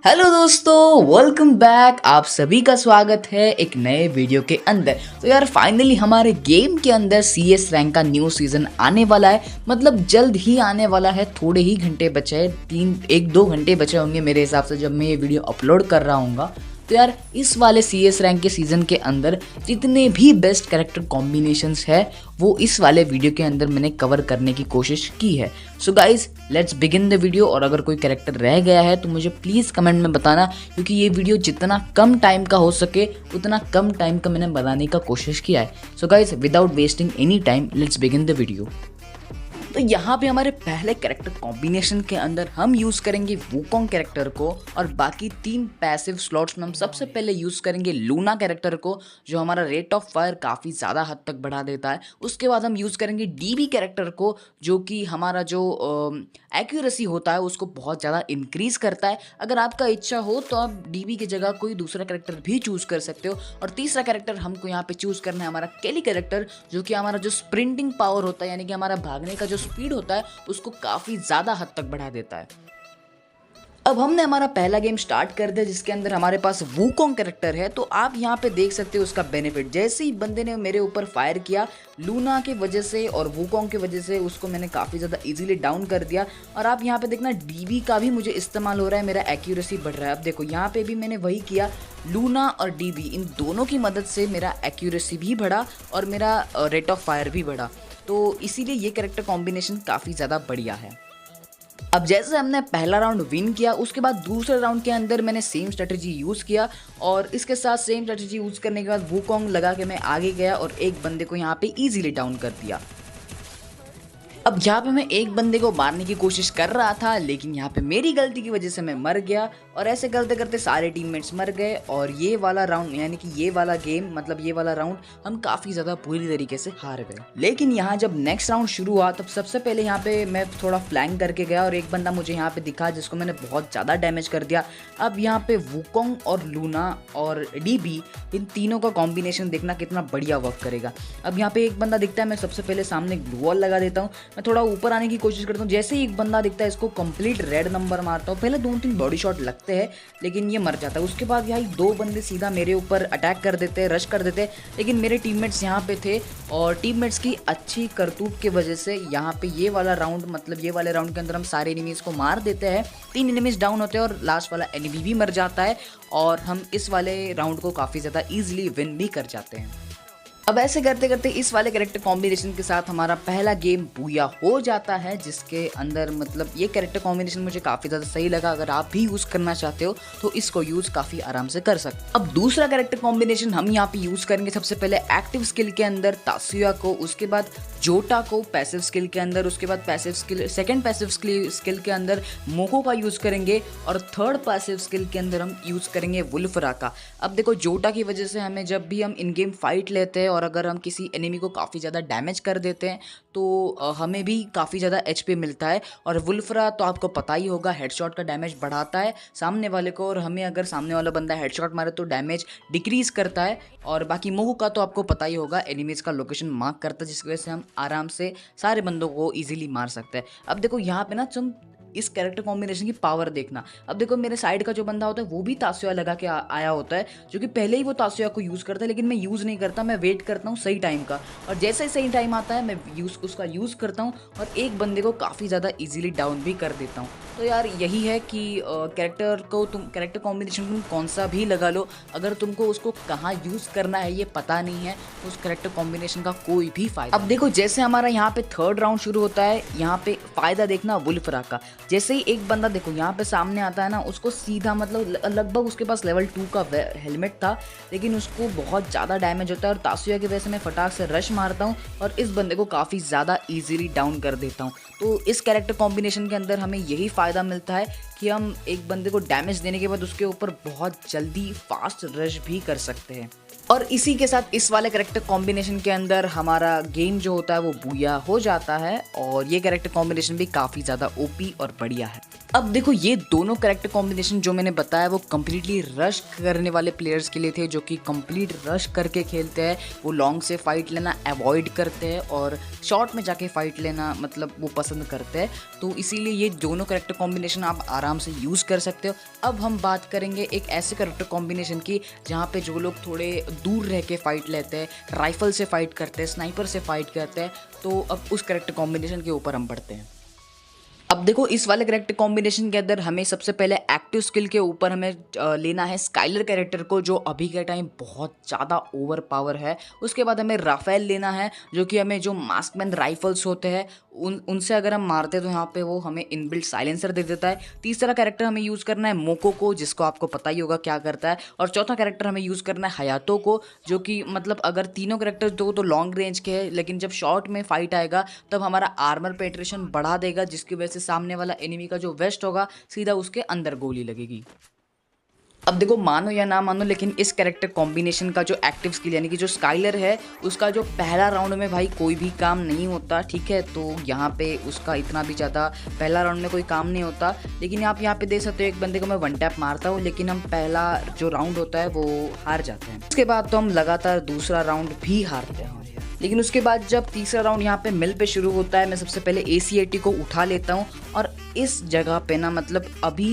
Hello दोस्तों, welcome back. आप सभी का स्वागत है एक नए वीडियो के अंदर। तो यार फाइनली हमारे गेम के अंदर CS रैंक का न्यू सीजन आने वाला है। मतलब जल्द ही आने वाला है, थोड़े ही घंटे बचे हैं, 1-2 घंटे बचे होंगे मेरे हिसाब से जब मैं ये वीडियो अपलोड कर रहा हूँगा। तो यार इस वाले CS रैंक के सीज़न के अंदर जितने भी बेस्ट कैरेक्टर कॉम्बिनेशंस है वो इस वाले वीडियो के अंदर मैंने कवर करने की कोशिश की है। So guys let's begin the video. और अगर कोई कैरेक्टर रह गया है तो मुझे प्लीज़ कमेंट में बताना, क्योंकि ये वीडियो जितना कम टाइम का हो सके उतना कम टाइम का मैंने बनाने का कोशिश किया है। So guys without wasting any time let's begin the video. तो यहाँ पे हमारे पहले कैरेक्टर कॉम्बिनेशन के अंदर हम यूज़ करेंगे वूकोंग कैरेक्टर को, और बाकी 3 पैसिव स्लॉट्स में हम सबसे पहले यूज़ करेंगे लूना कैरेक्टर को, जो हमारा रेट ऑफ फायर काफ़ी ज़्यादा हद तक बढ़ा देता है। उसके बाद हम यूज़ करेंगे DB कैरेक्टर को, जो कि हमारा जो एक्यूरेसी होता है उसको बहुत ज़्यादा इंक्रीज़ करता है। अगर आपका इच्छा हो तो आप DB की जगह कोई दूसरा कैरेक्टर भी चूज़ कर सकते हो। और तीसरा कैरेक्टर हमको यहाँ पे चूज़ करना है हमारा केली कैरेक्टर, जो कि हमारा जो स्प्रिंटिंग पावर होता है, यानी कि हमारा भागने का जो स्पीड होता है उसको काफ़ी ज़्यादा हद तक बढ़ा देता है। अब हमने हमारा पहला गेम स्टार्ट कर दिया, जिसके अंदर हमारे पास वूकोंग कैरेक्टर है। तो आप यहाँ पे देख सकते हो उसका बेनिफिट। जैसे ही बंदे ने मेरे ऊपर फायर किया, लूना की वजह से और वूकोंग की वजह से उसको मैंने काफ़ी ज़्यादा इजीली डाउन कर दिया। और आप यहाँ पे देखना DB का भी मुझे इस्तेमाल हो रहा है, मेरा एक्यूरेसी बढ़ रहा है। अब देखो यहाँ पे भी मैंने वही किया, लूना और DB इन दोनों की मदद से मेरा एक्यूरेसी भी बढ़ा और मेरा रेट ऑफ फायर भी बढ़ा। तो इसीलिए ये कैरेक्टर कॉम्बिनेशन काफ़ी ज़्यादा बढ़िया है। अब जैसे हमने पहला राउंड विन किया, उसके बाद दूसरे राउंड के अंदर मैंने सेम स्ट्रेटजी यूज़ किया, और इसके साथ सेम स्ट्रेटजी यूज़ करने के बाद वूकोंग लगा के मैं आगे गया और एक बंदे को यहाँ पे इजीली डाउन कर दिया। अब यहाँ पे मैं एक बंदे को मारने की कोशिश कर रहा था, लेकिन यहाँ पे मेरी गलती की वजह से मैं मर गया, और ऐसे करते करते सारे टीममेट्स मर गए। और ये वाला राउंड, यानी कि ये वाला गेम, मतलब ये वाला राउंड हम काफ़ी ज़्यादा बुरी तरीके से हार गए। लेकिन यहाँ जब नेक्स्ट राउंड शुरू हुआ, तब सबसे पहले यहाँ पे मैं थोड़ा फ्लैंक करके गया और एक बंदा मुझे यहाँ पे दिखा, जिसको मैंने बहुत ज़्यादा डैमेज कर दिया। अब यहाँ पे वूकोंग और लूना और DB, इन तीनों का कॉम्बिनेशन देखना कितना बढ़िया वर्क करेगा। अब यहाँ पे एक बंदा दिखता है, मैं सबसे पहले सामने ग्लू वॉल लगा देता हूँ, मैं थोड़ा ऊपर आने की कोशिश करता हूँ। जैसे ही एक बंदा दिखता है, इसको कंप्लीट रेड नंबर मारता हूँ। पहले 2-3 बॉडी शॉट लगते हैं, लेकिन ये मर जाता है। उसके बाद यहाँ 2 बंदे सीधा मेरे ऊपर अटैक कर देते हैं, रश कर देते हैं, लेकिन मेरे टीममेट्स यहाँ पे थे, और टीममेट्स की अच्छी करतूत की वजह से यहाँ पे ये वाला राउंड, मतलब ये वाले राउंड के अंदर हम सारे एनिमीज़ को मार देते हैं। 3 एनिमीज़ डाउन होते हैं और लास्ट वाला एनिमी भी मर जाता है, और हम इस वाले राउंड को काफ़ी ज़्यादा ईजिली विन भी कर जाते हैं। अब ऐसे करते करते इस वाले कैरेक्टर कॉम्बिनेशन के साथ हमारा पहला गेम बूया हो जाता है, जिसके अंदर मतलब ये कैरेक्टर कॉम्बिनेशन मुझे काफ़ी ज़्यादा सही लगा। अगर आप भी यूज़ करना चाहते हो तो इसको यूज़ काफ़ी आराम से कर सकते हो। अब दूसरा कैरेक्टर कॉम्बिनेशन हम यहाँ पे यूज़ करेंगे सबसे पहले एक्टिव स्किल के अंदर तासुया को, उसके बाद जोटा को पैसिव स्किल के अंदर, उसके बाद passive skill, second passive skill के अंदर मोको का यूज़ करेंगे, और थर्ड पैसिव स्किल के अंदर हम यूज़ करेंगे वुल्फरा का। अब देखो जोटा की वजह से हमें जब भी हम इन गेम फाइट लेते हैं और अगर हम किसी एनिमी को काफ़ी ज़्यादा डैमेज कर देते हैं तो हमें भी काफ़ी ज़्यादा HP मिलता है। और वुल्फरा तो आपको पता ही होगा, हेडशॉट का डैमेज बढ़ाता है सामने वाले को, और हमें अगर सामने वाला बंदा हेडशॉट मारे तो डैमेज डिक्रीज़ करता है। और बाकी मोहू का तो आपको पता ही होगा, एनिमीज़ का लोकेशन मार्क करता है, जिसकी वजह से हम आराम से सारे बंदों को ईजिली मार सकते हैं। अब देखो यहाँ पे ना तुम इस कैरेक्टर कॉम्बिनेशन की पावर देखना। अब देखो मेरे साइड का जो बंदा होता है वो भी तासुया लगा के आया होता है, जो कि पहले ही वो तासुया को यूज़ करता है, लेकिन मैं यूज़ नहीं करता, मैं वेट करता हूँ सही टाइम का, और जैसे ही सही टाइम आता है मैं उसका यूज़ करता हूँ और एक बंदे को काफ़ी ज़्यादा ईजिली डाउन भी कर देता हूँ। तो यार यही है कि कैरेक्टर कॉम्बिनेशन तुम कौन सा भी लगा लो, अगर तुमको उसको कहाँ यूज़ करना है ये पता नहीं है तो उस कैरेक्टर कॉम्बिनेशन का कोई भी फ़ायदा। अब देखो जैसे हमारा यहाँ पे थर्ड राउंड शुरू होता है, यहाँ पे फ़ायदा देखना वुल्फरा का। जैसे ही एक बंदा देखो यहाँ पे सामने आता है ना, उसको सीधा मतलब लगभग उसके पास लेवल 2 का हेलमेट था, लेकिन उसको बहुत ज़्यादा डैमेज होता है, और तासुया की वजह से मैं फटाक से रश मारता हूँ और इस बंदे को काफ़ी ज़्यादा ईजिली डाउन कर देता हूँ। तो इस कैरेक्टर कॉम्बिनेशन के अंदर हमें यही फ़ायदा मिलता है कि हम एक बंदे को डैमेज देने के बाद उसके ऊपर बहुत जल्दी फास्ट रश भी कर सकते हैं। और इसी के साथ इस वाले कैरेक्टर कॉम्बिनेशन के अंदर हमारा गेम जो होता है वो बूया हो जाता है और ये कैरेक्टर कॉम्बिनेशन भी काफ़ी ज़्यादा ओपी और बढ़िया है। अब देखो ये दोनों कैरेक्टर कॉम्बिनेशन जो मैंने बताया वो कम्प्लीटली रश करने वाले प्लेयर्स के लिए थे, जो कि कंप्लीट रश करके खेलते हैं। वो लॉन्ग से फाइट लेना अवॉइड करते हैं और शॉर्ट में जाके फाइट लेना मतलब वो पसंद करते हैं। तो इसीलिए ये दोनों कैरेक्टर कॉम्बिनेशन आप आराम से यूज़ कर सकते हो। अब हम बात करेंगे एक ऐसे कैरेक्टर कॉम्बिनेशन की जहाँ पे जो लोग थोड़े दूर रह के फाइट लेते हैं, राइफल से फाइट करते हैं, स्नाइपर से फाइट करते हैं, तो अब उस कैरेक्टर कॉम्बिनेशन के ऊपर हम बढ़ते हैं। अब देखो इस वाले कैरेक्टर कॉम्बिनेशन के अंदर हमें सबसे पहले एक्टिव स्किल के ऊपर हमें लेना है स्काइलर कैरेक्टर को, जो अभी के टाइम बहुत ज़्यादा ओवर पावर है। उसके बाद हमें राफेल लेना है, जो कि हमें जो मास्कमैन राइफल्स होते हैं उनसे अगर हम मारते हैं तो यहाँ पे वो हमें इनबिल्ट साइलेंसर दे देता है। तीसरा कैरेक्टर हमें यूज़ करना है मोको को, जिसको आपको पता ही होगा क्या करता है। और चौथा कैरेक्टर हमें यूज़ करना है हयातो को, जो कि मतलब अगर तीनों कैरेक्टर दो तो लॉन्ग रेंज के हैं, लेकिन जब शॉर्ट में फाइट आएगा तब हमारा आर्मर पेट्रेशन बढ़ा देगा, जिसकी वजह से सामने वाला एनिमी का जो वेस्ट होगा सीधा उसके अंदर गोली लगेगी। अब देखो मानो या ना मानो, लेकिन इस कैरेक्टर कॉम्बिनेशन का जो एक्टिव स्किल यानी कि जो स्काइलर है उसका जो पहला राउंड में भाई कोई भी काम नहीं होता, ठीक है। तो यहाँ पे उसका इतना भी ज़्यादा पहला राउंड में कोई काम नहीं होता, लेकिन आप यहाँ पे देख सकते हो एक बंदे को मैं वन टैप मारता हूँ, लेकिन हम पहला जो राउंड होता है वो हार जाते हैं। उसके बाद तो हम लगातार दूसरा राउंड भी हारते हैं, लेकिन उसके बाद जब तीसरा राउंड यहाँ पे मिल पे शुरू होता है, मैं सबसे पहले ACAT को उठा लेता हूँ। और इस जगह पे ना मतलब अभी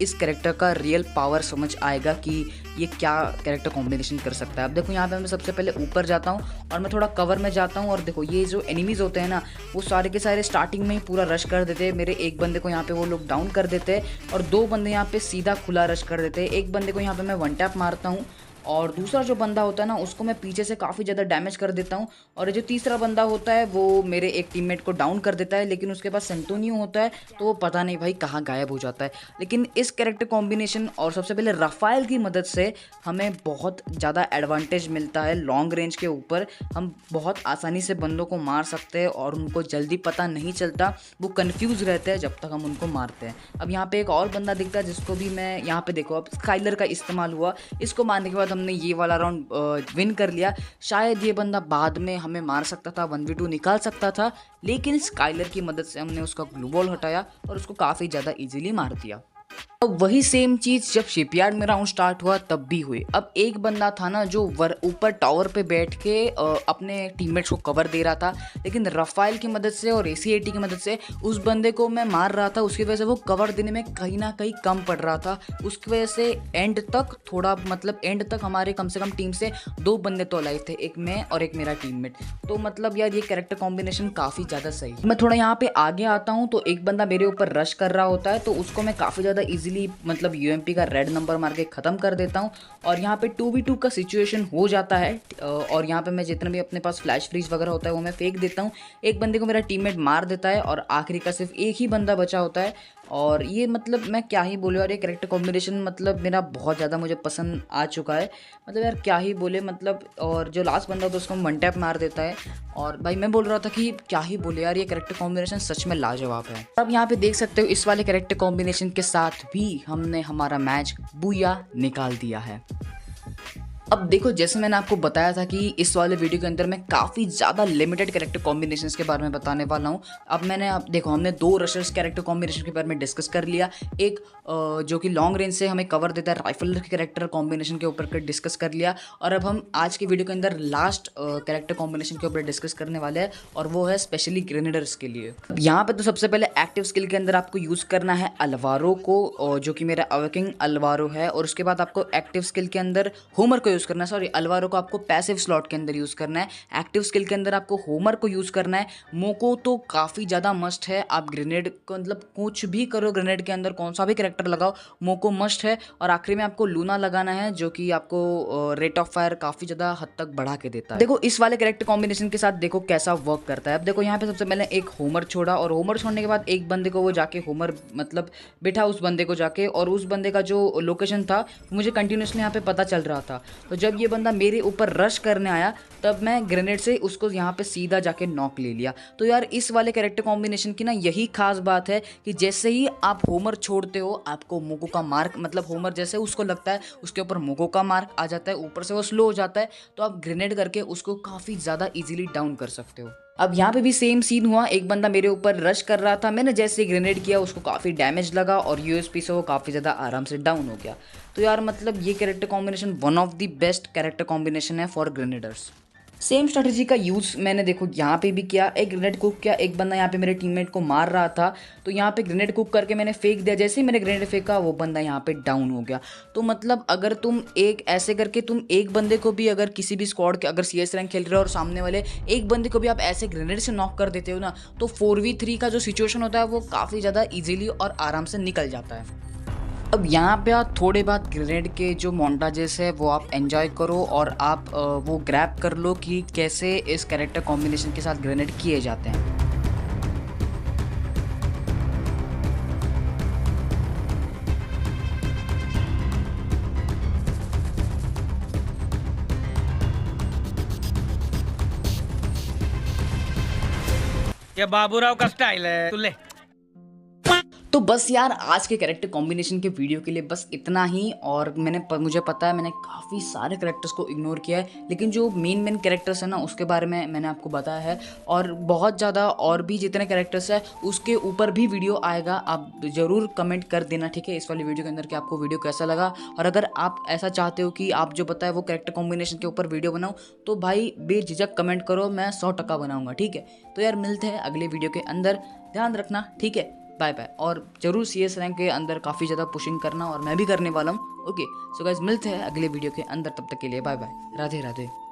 इस कैरेक्टर का रियल पावर समझ आएगा कि ये क्या कैरेक्टर कॉम्बिनेशन कर सकता है। अब देखो यहाँ पे मैं सबसे पहले ऊपर जाता हूँ और मैं थोड़ा कवर में जाता हूँ, और देखो ये जो एनिमीज़ होते हैं ना वो सारे के सारे स्टार्टिंग में ही पूरा रश कर देते हैं। मेरे एक बंदे को यहाँ पे वो लोग डाउन कर देते हैं और दो बंदे यहाँ पे सीधा खुला रश कर देते हैं। एक बंदे को यहाँ पे मैं वन टैप मारता हूँ और दूसरा जो बंदा होता है ना उसको मैं पीछे से काफ़ी ज़्यादा डैमेज कर देता हूँ, और जो तीसरा बंदा होता है वो मेरे एक टीममेट को डाउन कर देता है, लेकिन उसके पास सेंटोनियो होता है तो वो पता नहीं भाई कहाँ गायब हो जाता है। लेकिन इस कैरेक्टर कॉम्बिनेशन और सबसे पहले राफेल की मदद से हमें बहुत ज़्यादा एडवांटेज मिलता है लॉन्ग रेंज के ऊपर। हम बहुत आसानी से बंदों को मार सकते हैं और उनको जल्दी पता नहीं चलता, वो कन्फ्यूज़ रहते हैं जब तक हम उनको मारते हैं। अब यहाँ पर एक और बंदा दिखता है जिसको भी मैं यहाँ पर देखो अब स्काइलर का इस्तेमाल हुआ, इसको मारने के बाद हमने ये वाला राउंड विन कर लिया। शायद ये बंदा बाद में हमें मार सकता था, 1v2 निकाल सकता था, लेकिन स्काइलर की मदद से हमने उसका ग्लू बॉल हटाया और उसको काफ़ी ज़्यादा इजीली मार दिया। अब वही सेम चीज़ जब शिपयार्ड में राउंड स्टार्ट हुआ तब भी हुई। अब एक बंदा था ना जो ऊपर टावर पे बैठ के अपने टीममेट्स को कवर दे रहा था, लेकिन राफेल की मदद से और ACAT की मदद से उस बंदे को मैं मार रहा था, उसकी वजह से वो कवर देने में कहीं ना कहीं कम पड़ रहा था। उसकी वजह से एंड तक थोड़ा मतलब एंड तक हमारे कम से कम टीम से दो बंदे तो अलाइव थे, एक मैं और एक मेरा टीममेट। तो मतलब यार ये कैरेक्टर कॉम्बिनेशन काफ़ी ज़्यादा सही है। मैं थोड़ा यहाँ पे आगे आता हूँ तो एक बंदा मेरे ऊपर रश कर रहा होता है, तो उसको मैं काफ़ी ज़्यादा ईजिली मतलब UMP का रेड नंबर मार के ख़त्म कर देता हूँ और यहाँ पे 2v2 का सिचुएशन हो जाता है। और यहाँ पे मैं जितना भी अपने पास फ्लैश फ्रीज वगैरह होता है वो मैं फेंक देता हूँ। एक बंदे को मेरा टीममेट मार देता है और आखिरी का सिर्फ एक ही बंदा बचा होता है। और ये मतलब मैं क्या ही बोले, और ये कैरेक्टर कॉम्बिनेशन मतलब मेरा बहुत ज़्यादा मुझे पसंद आ चुका है। मतलब यार क्या ही बोले मतलब, और जो लास्ट बंदा होता है उसको वन टैप मार देता है। और भाई मैं बोल रहा था कि क्या ही बोले यार, ये कैरेक्टर कॉम्बिनेशन सच में लाजवाब है। अब यहाँ पे देख सकते हो इस वाले कैरेक्टर कॉम्बिनेशन के साथ भी हमने हमारा मैच बूया निकाल दिया है। अब देखो जैसे मैंने आपको बताया था कि इस वाले वीडियो के अंदर मैं काफ़ी ज़्यादा लिमिटेड कैरेक्टर कॉम्बिनेशंस के बारे में बताने वाला हूँ। अब देखो हमने दो रशर्स कैरेक्टर कॉम्बिनेशन के बारे में डिस्कस कर लिया, एक जो कि लॉन्ग रेंज से हमें कवर देता है राइफलर के कैरेक्टर कॉम्बिनेशन के ऊपर डिस्कस कर लिया, और अब हम आज की वीडियो के अंदर लास्ट कैरेक्टर कॉम्बिनेशन के ऊपर डिस्कस करने वाले हैं, और वो है स्पेशली ग्रेनेडर्स के लिए। यहाँ पर तो सबसे पहले एक्टिव स्किल के अंदर आपको यूज़ करना है अल्वारो को, जो कि मेरा अवेकिंग अल्वारो है, और उसके बाद आपको एक्टिव स्किल के अंदर होमर को यूज़ करना है। सॉरी, अल्वारो को आपको पैसिव स्लॉट के अंदर यूज़ करना है। एक्टिव स्किल के अंदर आपको होमर को यूज़ करना है। मोको तो काफ़ी ज़्यादा मस्ट है। आप ग्रेनेड को मतलब कुछ भी करो, ग्रेनेड के अंदर कौन सा भी कैरेक्टर लगाओ, मोको मस्ट है। और आखिरी में आपको लूना लगाना है, जो कि आपको रेट ऑफ फायर काफ़ी ज़्यादा हद तक बढ़ा के देता है। देखो इस वाले कैरेक्टर कॉम्बिनेशन के साथ देखो कैसा वर्क करता है। अब देखो यहाँ पे सबसे पहले एक होमर छोड़ा, और होमर छोड़ने के बाद एक बंदे को वो जाके होमर मतलब बिठा उस बंदे को जाके, और उस बंदे का जो लोकेशन था मुझे कंटिन्यूसली यहाँ पे पता चल रहा था। तो जब ये बंदा मेरे ऊपर रश करने आया तब मैं ग्रेनेड से उसको यहाँ पे सीधा जाके नॉक ले लिया। तो यार इस वाले कैरेक्टर कॉम्बिनेशन की ना यही खास बात है कि जैसे ही आप होमर छोड़ते हो आपको मोगो का मार्क, मतलब होमर जैसे उसको लगता है उसके ऊपर मोगो का मार्क आ जाता है, ऊपर से वो स्लो हो जाता है, तो आप ग्रेनेड करके उसको काफ़ी ज़्यादा इजीली डाउन कर सकते हो। अब यहाँ पे भी सेम सीन हुआ, एक बंदा मेरे ऊपर रश कर रहा था, मैंने जैसे ही ग्रेनेड किया उसको काफ़ी डैमेज लगा और यूएसपी से वो काफ़ी ज़्यादा आराम से डाउन हो गया। तो यार मतलब ये character combination one of the best character combination है फॉर ग्रेनेडर्स। सेम स्ट्रेटजी का यूज़ मैंने देखो यहाँ पे भी किया, एक ग्रेनेड कुक किया, एक बंदा यहाँ पे मेरे टीममेट को मार रहा था तो यहाँ पे ग्रेनेड कुक करके मैंने फेंक दिया, जैसे ही मैंने ग्रेनेड फेंका वो बंदा यहाँ पे डाउन हो गया। तो मतलब अगर तुम एक ऐसे करके तुम एक बंदे को भी अगर किसी भी स्क्वाड के अगर CS रैंक खेल रहे हो और सामने वाले एक बंदे को भी आप ऐसे ग्रेनेड से नॉक कर देते हो ना, तो 4v3 का जो सिचुएशन होता है वो काफ़ी ज़्यादा ईजिली और आराम से निकल जाता है। अब यहाँ पे आप थोड़े बाद ग्रेनेड के जो मोन्टाजेस है वो आप एंजॉय करो और आप वो ग्रैब कर लो कि कैसे इस कैरेक्टर कॉम्बिनेशन के साथ ग्रेनेड किए जाते हैं। ये बाबूराव का स्टाइल है, तू ले। तो बस यार आज के कैरेक्टर कॉम्बिनेशन के वीडियो के लिए बस इतना ही। और मुझे पता है मैंने काफ़ी सारे कैरेक्टर्स को इग्नोर किया है, लेकिन जो मेन कैरेक्टर्स हैं ना उसके बारे में मैंने आपको बताया है, और बहुत ज़्यादा और भी जितने कैरेक्टर्स हैं उसके ऊपर भी वीडियो आएगा। आप ज़रूर कमेंट कर देना, ठीक है, इस वाली वीडियो के अंदर कि आपको वीडियो कैसा लगा। और अगर आप ऐसा चाहते हो कि आप जो बताए वो कैरेक्टर कॉम्बिनेशन के ऊपर वीडियो बनाओ तो भाई बेझिझक कमेंट करो, मैं 100% बनाऊँगा, ठीक है। तो यार मिलते हैं अगले वीडियो के अंदर, ध्यान रखना, ठीक है, बाय बाय। और जरूर CS रैंक के अंदर काफ़ी ज़्यादा पुशिंग करना और मैं भी करने वाला हूँ। ओके सो गाइस मिलते हैं अगले वीडियो के अंदर, तब तक के लिए बाय बाय, राधे राधे।